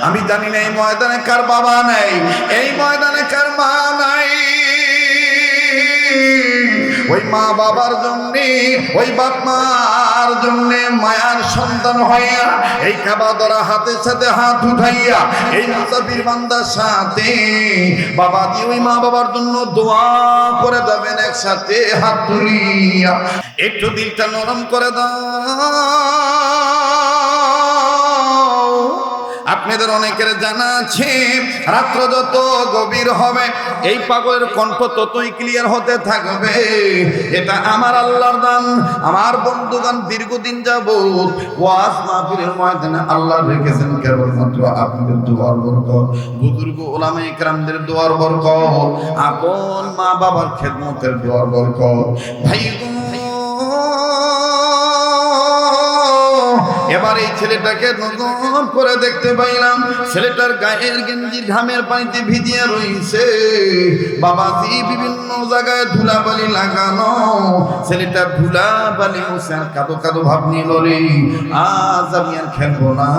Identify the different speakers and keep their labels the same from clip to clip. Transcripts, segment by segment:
Speaker 1: আমি জানি না এই ময়দানে কার বাবা নাই, এই ময়দানে কার মা নাই। ওই মা বাবার জন্যে, ওই বাপ মার জন্যে মায়ার সন্তান হইয়া এই কাবা ধরা হাতের সাথে হাত উঠাইয়া এই মুসাফির বান্দার সাথে বাবা দিয়ে ওই মা বাবার জন্য দোয়া করে যাবেন একসাথে হাত তুলিয়া। একটু দিলটা নরম করে দাও। আপনাদের অনেকের জানা আছে রাত্র যত গভীর হবে এই পাগলের কণ্ঠ ততই ক্লিয়ার হতে থাকবে। এটা আমার আল্লাহর দান। আমার বন্ধুগণ দীর্ঘদিন যাবত ওয়াজ মাহফিলের ময়দানে আল্লাহ রেখেছেন কেবলমাত্র আপনাদের দোয়ার বরকত, বুজুর্গ ওলামায়ে কেরামদের দোয়ার বরকত, আপন মা বাবার খেদমতের দোয়ার বরকত। ভাই এবার এই ছেলেটাকে নজর করে দেখতে পাইলাম, ছেলেটার গায়ের গেঞ্জি ঘামের পানিতে ভিজিয়ে রয়েছে। বাবাজি বিভিন্ন জায়গায় ধুলাবালি লাগানো, ছেলেটা ধুলাবালি মুছে আর কাদো কাদো ভাব নিয়ে বলে, আজ আমি আর খেলবো না,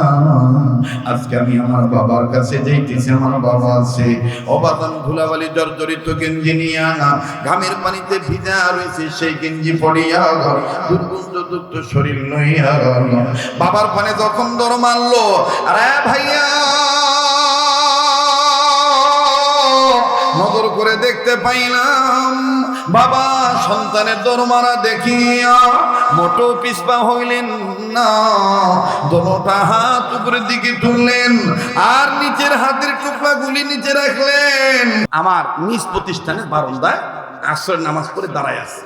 Speaker 1: আজকে আমি আমার বাবার কাছে যাইতেছি, আমার বাবা আছে। অবাদান ধুলাবালি জর্জরিত গেঞ্জি নিয়ে আনা, ঘামের পানিতে ভিজা রয়েছে সেই গেঞ্জি পড়িয়া দুর্গন্ধযুক্ত শরীর লইয়া বাবার পানে যখন দর মারলো, আরে ভাইয়া নজর করে দেখতে পাইলাম বাবা সন্তানের দর মারা দেখিয়া মোটো পিছপা হইলেন না, দোনোটা হাত উপরের দিকে তুললেন আর নিচের হাতের টুকরা গুলি নিচে রাখলেন। আমার নিজ প্রতিষ্ঠানের বারান্দায় আসরের নামাজ পড়ে দাঁড়ায় আছে।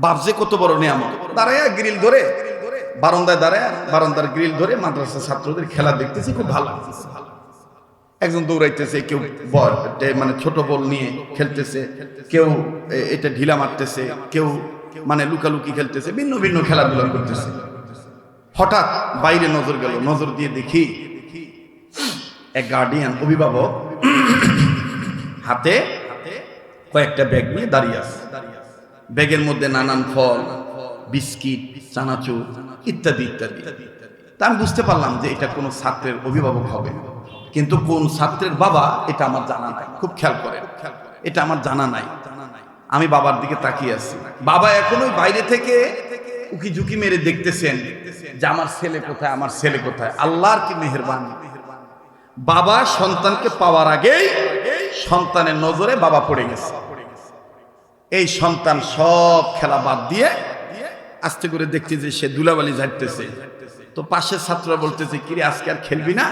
Speaker 1: বাপজে কত বড় নিয়ামত, দাঁড়ায় গ্রিল ধরে বারান্দায় দাঁড়ায়, বারান্দার গ্রিল ধরে মাদ্রাসা ছাত্রদের খেলা দেখতেছি, খুব ভালো লাগতেছে। একজন দৌড়াইতেছে, কেউ মানে ছোট বল নিয়ে খেলতেছে, কেউ এটা ঢিলা মারতেছে, কেউ মানে লুকালুকি খেলতেছে, ভিন্ন ভিন্ন খেলাধুলা করতেছে। হঠাৎ বাইরে নজর গেল, নজর দিয়ে দেখি এক গার্ডিয়ান অভিভাবক হাতে কয়েকটা ব্যাগ নিয়ে দাঁড়িয়ে আছে। ব্যাগের মধ্যে নানান ফল, বিস্কিট, চানাচুর ইত্যাদি ইত্যাদি। তা আমি বুঝতে পারলাম যে এটা কোনো ছাত্রের অভিভাবক হবে, কিন্তু কোন ছাত্রের বাবা এটা আমার জানা নাই। খুব খেয়াল করে, এটা আমার জানা নাই। আমি বাবার দিকে তাকিয়ে আছি। বাবা এখনো বাইরে থেকে উকি ঝুঁকি মেরে দেখতেছেন যে আমার ছেলে কোথায়, আমার ছেলে কোথায়। আল্লাহর কি মেহেরবানি, বাবা সন্তানকে পাওয়ার আগেই সন্তানের নজরে বাবা পড়ে গেছে। এই সন্তান সব খেলা বাদ দিয়ে আস্তে করে দেখছি যে সে ধুলাবালি ঝাড়তেছে। তো পাশের ছাত্ররা বলতেছে, কিরে আজকে আর খেলবি না?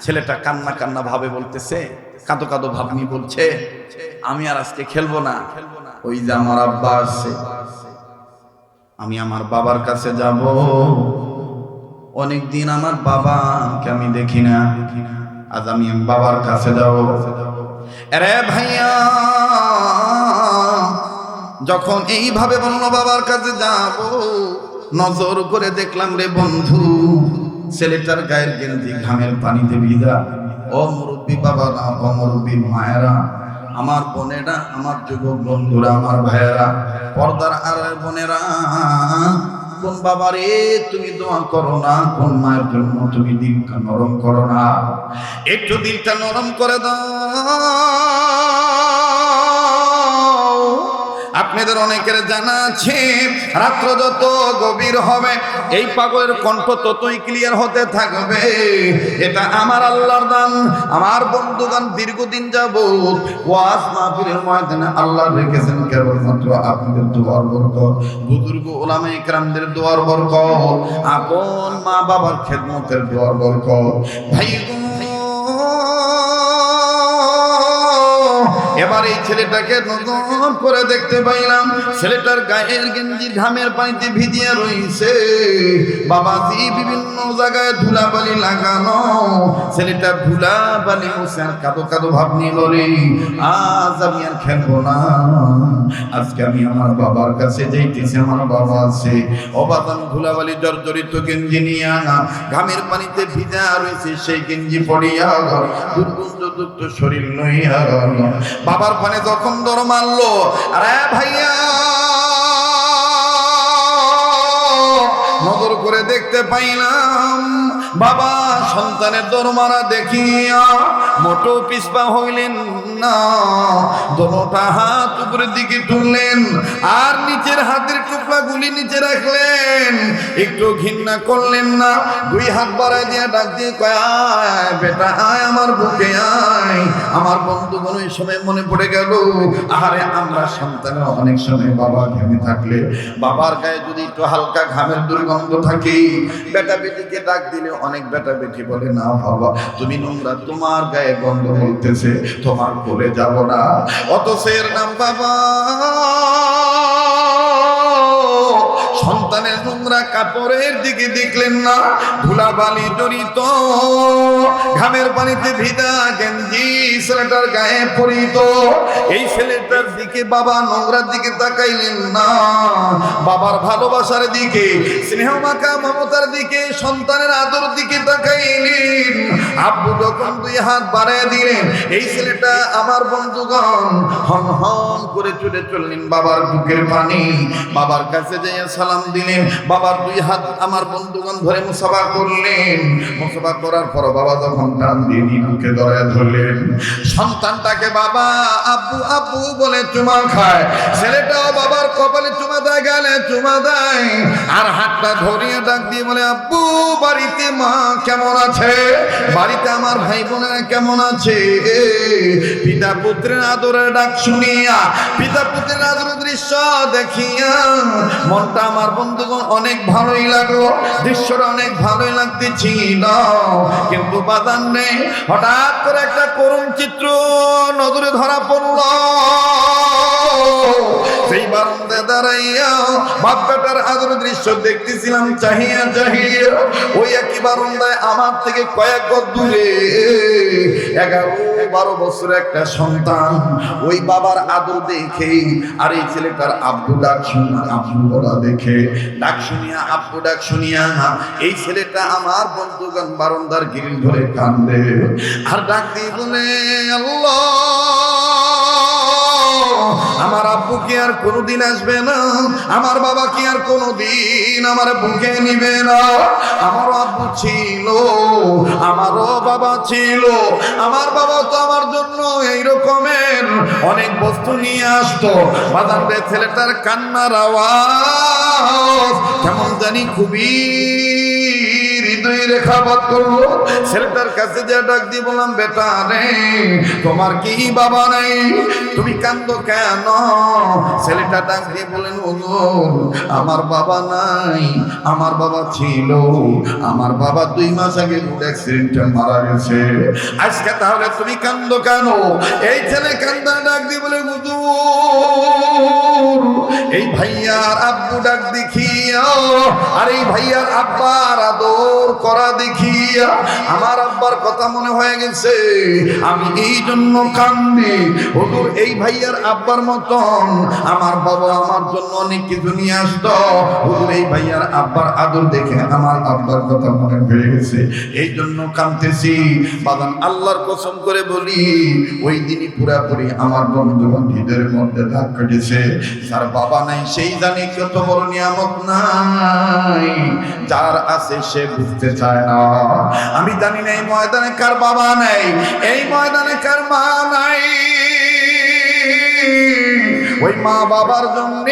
Speaker 1: ছেলেটা কান্না কান্না ভাবে বলতেছে, কাঁদো কাঁদো ভাব নিয়ে বলছে, আমি আর আজকে খেলবো না। ওই যে আমার আব্বা আছে, আমি আমার বাবার কাছে যাব। অনেকদিন আমার বাবাকে আমি দেখি না, আজ আমি বাবার কাছে যাব। আরে ভাইয়া যখন এইভাবে বললো বাবার কাছে যাব, নজর করে দেখলাম রে বন্ধু ছেলেটার গায়ের গেঞ্জি ঘামের পানিতে ভিজা। ও মুরব্বী বাবারা, ও মুরব্বী মায়েরা, আমার বোনেরা, আমার যুবক বন্ধুরা, আমার ভাইয়েরা, পর্দার আড়ালের বোনেরা, কোন বাবারে তুমি দোয়া করো না, কোন মায়ের জন্য তুমি দিলটা নরম করো না? একটু দিলটা নরম করে দাও। আপনাদের অনেকের জানা আছে রাত্র যত গভীর হবে এই পাগলের কণ্ঠ ততই ক্লিয়ার হতে থাকবে। এটা আমার আল্লাহর দান। আমার বন্ধুগণ দীর্ঘদিন যাবত ওয়াজ মাহফিলের ময়দানে আল্লাহ রেখেছেন কেবলমাত্র আপনাদের দোয়ার বরকত, বুজুর্গ ওলামায়ে কেরামদের দোয়ার বরকত, আপন মা বাবার খেদমতের দোয়ার বরকত। ভাই এবার এই ছেলেটাকে নজর করে দেখতে পাইলাম, ছেলেটার গায়ের গেঞ্জি ঘামের পানিতে ভিজিয়ে রয়েছে। বাবাজি বিভিন্ন জায়গায় ধুলাবালি লাগানো, ছেলেটা ধুলাবালি মুছে আর কাদো কাদো ভাব নিয়ে বলে, আজ আমি আর খেলবো না, আজকে আমি আমার বাবার কাছে যাইতেছি, আমার বাবা আছে। অবাদান ধুলাবালি জর্জরিত গেঞ্জি নিয়ে আনা, ঘামের পানিতে ভিজা রয়েছে সেই গেঞ্জি পড়িয়া দুর্গন্ধযুক্ত শরীর লইয়া বাবার পানে যখন দর মারলো, আরে ভাইয়া নজর করে দেখতে পাইলাম বাবা সন্তানের দরমারা দেখিয়া মোটো পিছপা হইলেন না, দোনোটা হাত উপরের দিকে তুললেন আর নিচের হাতের টুকরাগুলি নিচে রাখলেন, একটু ঘৃণা করলেন না। দুই হাত বাড়ায় দিয়ে ডাক দিয়ে কয়, আয় বেটা আয় আমার বুকে আয়। আমার বন্ধুগণ ওই সময় মনে পড়ে গেল, আরে আমরা সন্তানের অনেক সময় বাবা ঘেমে থাকলে, বাবার গায়ে যদি একটু হালকা ঘামের দুর্গন্ধ থাকে, বেটা বেটিকে ডাক দিলে অনেক বেটা বেটি বলে, না বাবা তুমি নোংরা, তোমার গায়ে গন্ধ বলতেছে, তোমার কোলে যাব না। অথচ এর নাম বাবা। সন্তানের নোংরা কাপড়ের দিকে দেখলেন না, ধুলাবালি জড়িত, ঘামের পানিতে ভিজা গেঞ্জি ছেলেটার গায়ে পরিত, এই ছেলেটার দিকে বাবা নোংরার দিকে তাকাইলেন না, বাবার ভালোবাসার দিকে, স্নেহ মাখা মমতার দিকে, সন্তানের আদর দিকে তাকাইলেন। আব্বু যখন দুই হাত বাড়ায় দিলেন, এই ছেলেটা আমার বন্ধুগণ হন হন করে ছুটে চললেন বাবার বুকের পানি, বাবার কাছে যাইয়া সালাম দিলেন, বাবার দুই হাত আমার বন্ধুগণ ধরে মুসাফা করলেন। মুসাফা করার পর বাবা যখন টান দিয়ে বুকে ধরায় ধরলেন, সন্তানটাকে বাবা আব্বু আব্বু বলে চুমা খায়, ছেলেটাও বাবার কপালে চুমা দেয়, গালে চুমা দেয়, আর হাতটা ধরিয়ে ডাক দিয়ে বলে, আব্বু বাড়িতে মা কেমন আছে, বাড়িতে আমার ভাই বোনেরা কেমন আছে। পিতা পুত্রের আদরের ডাক শুনিয়া, পিতা পুত্রের আদরের দৃশ্য দেখিয়া মনটা আমার বন্ধুগণ অনেক ভালোই লাগলো, দৃশ্যটা অনেক ভালোই লাগতেছিল। কিন্তু বাদান নেই, হঠাৎ করে একটা করুণ চিত্র নজরে ধরা পড়ল। সেই বারান্দায় দাঁড়াইয়া বাপ বেটার আদরের দৃশ্য দেখতেছিলাম, চাহিয়া চাহিয়া ওই একই বারান্দায় আমার থেকে কয়েক গজ দূরে 11-12 বছরের একটা সন্তান ওই বাবার আদর দেখে, আর এই ছেলেটার আব্বু ডাক শুনিয়া, আব্বু বলা দেখে, ডাক শুনিয়া আব্বু ডাক শুনিয়া এই ছেলেটা আমার বন্ধুগণ বারান্দার গ্রিল ধরে কান্দে আর ডাক দিয়ে বলে, আল্লাহ আমার আব্বু কি আর কোনোদিন আসবে না, আমার বাবা কি আর কোনোদিন আমার বুকে নিবে না। আমারও আব্বু ছিল, আমারও বাবা ছিল, আমার বাবা তো আমার জন্য এই রকমের অনেক বস্তু নিয়ে আসতো। বাজারে ছেলেটার কান্নার আওয়াজ কেমন জানি খুবই হৃদয় রেখাপাত করলো। ছেলেটার কাছে যা ডাক দিয়ে বললাম, বেটা রে তোমার কি বাবা নাই, তুমি কান্দো কেন? ছেলেটা ডাক দিয়ে বলেন, ওগো আমার বাবা নাই, আমার বাবা ছিল, আমার বাবা 2 মাস আগে রোড অ্যাক্সিডেন্টে মারা গেছে, আজকে তাহলে তুমি কান্দো কেন? এই ছেলে কান্দা ডাক দিয়ে বলে, হুজুর এই ভাইয়ার আব্বু ডাক দেখিয়া আর এই ভাইয়ার আব্বার আদর করা দেখিয়া আমার আব্বার কথা মনে হয়ে গেছে, আমি এই জন্য কান্দি। হুজুর এই ভাইয়ার আব্বার মতন আমার বাবা আমার জন্য অনেক কিছু নিয়ে আসতো, হুজুর এই ভাইয়ার আব্বার আদর দেখে আমার আব্বার কথা মনে হয়ে গেছে, এই জন্য কাঁদতেছি। বাদান আল্লাহর কসম করে বলি, ওই দিনই পুরাপুরি আমার বন্ধুগণ হৃদয়ের মধ্যে দাগ কেটেছে। যার বাবা নাই সেই জানে কত বড় নিয়ামত নাই, যার আছে সে বুঝতে চায় না। আমি জানি না এই ময়দানে কার বাবা নাই, এই ময়দানে কার মা নাই। ওই মা বাবার জন্য,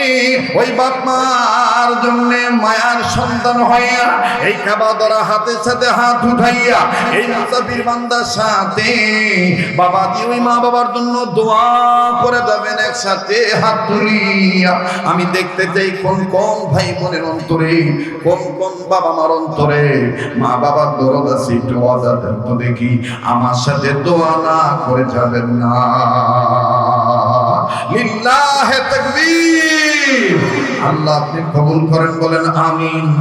Speaker 1: ওই বাপ মার জন্য মায়ার সন্তান হইয়া এই কাবা ধরা হাতের সাথে হাত উঠাইয়া এই মুসাফির বান্দার সাথে বাবা দিয়ে ওই মা বাবার জন্য দোয়া করে যাবেন একসাথে হাত তুলিয়া। আমি দেখতে চাই কোন কোন ভাই বোনের অন্তরে, কোন কোন বাবা মার অন্তরে মা বাবার দরদ আছে, একটু আওয়াজ দেন তো দেখি। আমার সাথে দোয়া না করে যাবেন না। লিল্লাহে তাকবীর। আল্লাহ আপনি কবুল করেন, বলেন আমিন।